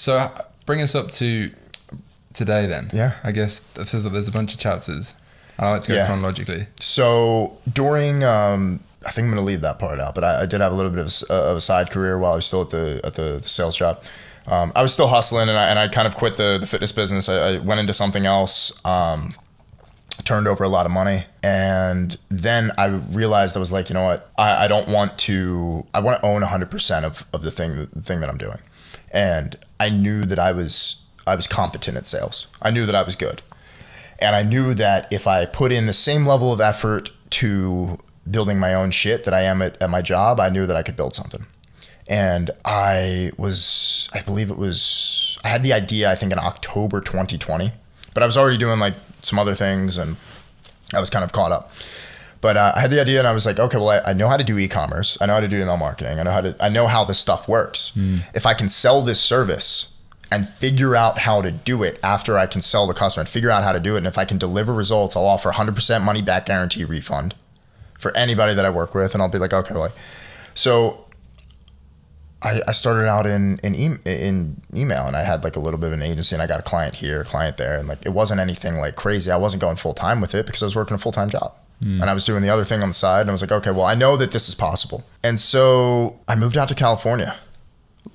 So bring us up to today then. Yeah. I guess it feels like there's a bunch of chapters. I like to go chronologically. So during, I think I'm going to leave that part out, but I did have a little bit of a side career while I was still at the sales job. I was still hustling, and I kind of quit the fitness business. I went into something else, turned over a lot of money, and then I realized I was like, you know what, I want to own 100% of the thing that I'm doing. And I knew that I was competent at sales. I knew that I was good. And I knew that if I put in the same level of effort to building my own shit that I am at my job, I knew that I could build something. And I had the idea, I think in October 2020, but I was already doing like some other things and I was kind of caught up. But I had the idea and I was like, okay, well, I know how to do e-commerce. I know how to do email marketing. I know how this stuff works. If I can sell this service and figure out how to do it after I can sell the customer and figure out how to do it. And if I can deliver results, I'll offer 100% money back guarantee refund for anybody that I work with. And I'll be like, okay, well, so I started out in email, and I had like a little bit of an agency, and I got a client here, a client there. And like, it wasn't anything like crazy. I wasn't going full time with it because I was working a full-time job and I was doing the other thing on the side. And I was like, okay, well, I know that this is possible. And so I moved out to California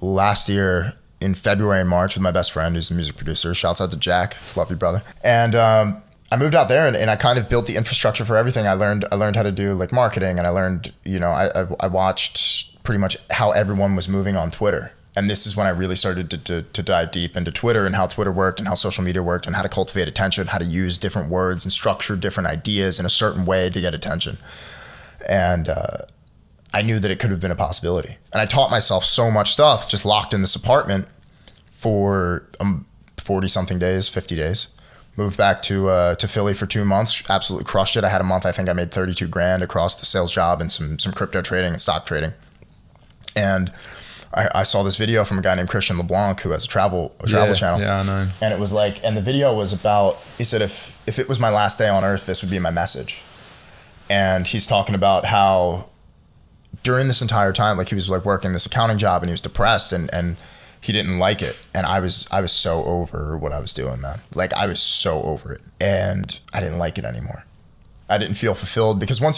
last year in February and March with my best friend who's a music producer. Shouts out to Jack. Love you, brother. And I moved out there and I kind of built the infrastructure for everything. I learned how to do like marketing, and I learned, I watched pretty much how everyone was moving on Twitter. And this is when I really started to dive deep into Twitter and how Twitter worked and how social media worked and how to cultivate attention, how to use different words and structure different ideas in a certain way to get attention. And I knew that it could have been a possibility. And I taught myself so much stuff just locked in this apartment for 40 something days, 50 days. Moved back to Philly for 2 months, absolutely crushed it. I had a month, I think I made 32 grand across the sales job and some crypto trading and stock trading. And I saw this video from a guy named Christian LeBlanc who has a travel channel. Yeah, I know. And it was like, and the video was about, he said, if it was my last day on earth, this would be my message. And he's talking about how during this entire time, like he was like working this accounting job and he was depressed and he didn't like it. And I was so over what I was doing, man. Like I was so over it and I didn't like it anymore. I didn't feel fulfilled because when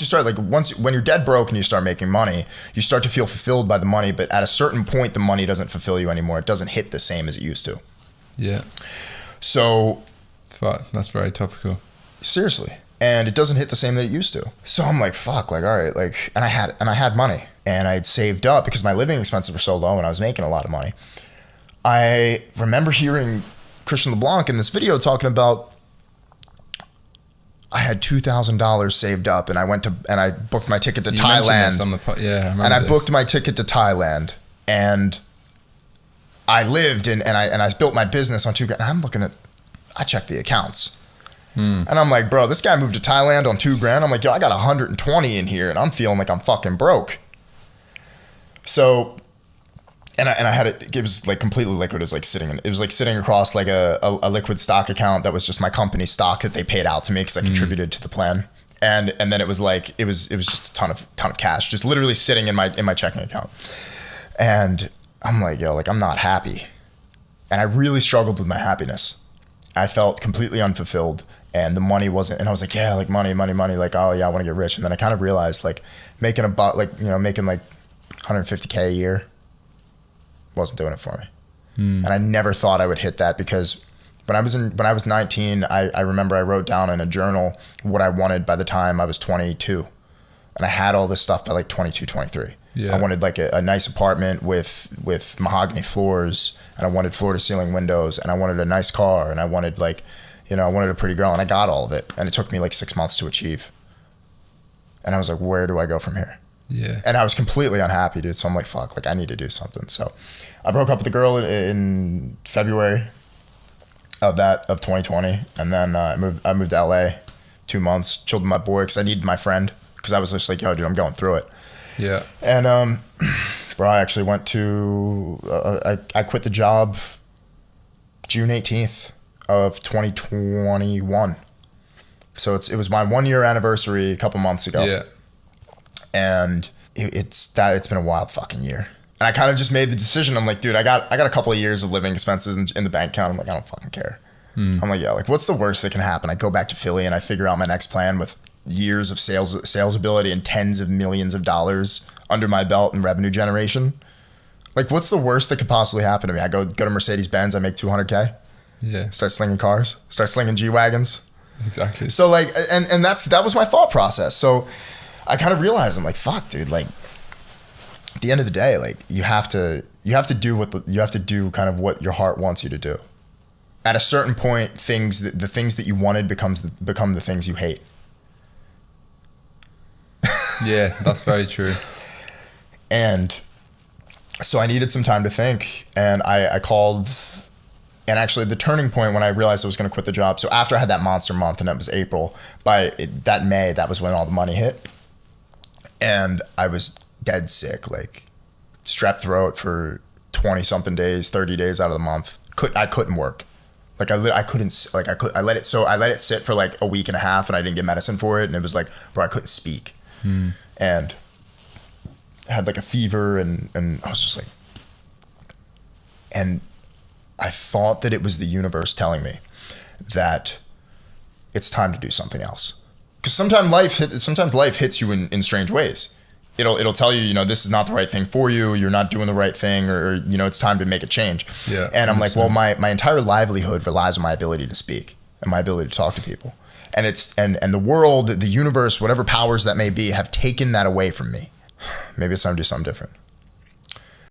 you're dead broke and you start making money, you start to feel fulfilled by the money. But at a certain point, the money doesn't fulfill you anymore. It doesn't hit the same as it used to. Yeah. So. Fuck, that's very topical. Seriously. And it doesn't hit the same that it used to. So I'm like, fuck, like, all right, like, and I had money and I had saved up because my living expenses were so low and I was making a lot of money. I remember hearing Christian LeBlanc in this video talking about I had $2,000 saved up and I booked my ticket to Thailand. I booked my ticket to Thailand and I lived and I built my business on $2,000. And I checked the accounts. And I'm like, bro, this guy moved to Thailand on $2,000. I'm like, yo, I got 120 in here and I'm feeling like I'm fucking broke. So, and I had it was like completely liquid. It was like sitting across like a liquid stock account that was just my company stock that they paid out to me because I contributed to the plan. And then it was like, it was just a ton of cash, just literally sitting in my checking account. And I'm like, yo, like I'm not happy. And I really struggled with my happiness. I felt completely unfulfilled. And the money wasn't, and I was like, yeah, like money, like, oh yeah, I want to get rich. And then I kind of realized like making like 150K a year wasn't doing it for me. And I never thought I would hit that because when I was 19, I remember I wrote down in a journal what I wanted by the time I was 22. And I had all this stuff by like 22, 23. Yeah. I wanted like a nice apartment with mahogany floors, and I wanted floor to ceiling windows, and I wanted a nice car, and I wanted like, I wanted a pretty girl, and I got all of it. And it took me like 6 months to achieve. And I was like, where do I go from here? Yeah. And I was completely unhappy, dude. So I'm like, fuck, like I need to do something. So I broke up with the girl in February of 2020. And then I moved to LA 2 months, chilled with my boy because I needed my friend because I was just like, yo, dude, I'm going through it. Yeah. And bro, I actually went to, I quit the job June 18th of 2021. So it was my 1 year anniversary a couple months ago. Yeah. And it's been a wild fucking year. And I kind of just made the decision. I'm like, dude, I got a couple of years of living expenses in the bank account. I'm like, I don't fucking care. I'm like, yeah, like what's the worst that can happen? I go back to Philly and I figure out my next plan with years of sales ability and tens of millions of dollars under my belt and revenue generation. Like, what's the worst that could possibly happen to me? I go to Mercedes-Benz, I make 200K. Yeah. Start slinging cars, start slinging G-Wagons. Exactly. So like, and that was my thought process. So I kind of realized, I'm like, fuck, dude, like at the end of the day, like you have to do kind of what your heart wants you to do. At a certain point, the things that you wanted become the things you hate. Yeah, that's very true. And so I needed some time to think, and I called, and actually the turning point when I realized I was going to quit the job. So after I had that monster month, and that was April, that May, that was when all the money hit, and I was dead sick, like strep throat for 20 something days, 30 days out of the month. I couldn't work. Like I let it sit for like a week and a half, and I didn't get medicine for it. And it was like, bro, I couldn't speak. And I had like a fever, and I was just like, and I thought that it was the universe telling me that it's time to do something else. Because sometimes life hits you in strange ways. It'll tell you, this is not the right thing for you. You're not doing the right thing, or it's time to make a change. Yeah. And I'm like, well, my entire livelihood relies on my ability to speak and my ability to talk to people. And and the world, the universe, whatever powers that may be, have taken that away from me. Maybe it's time to do something different.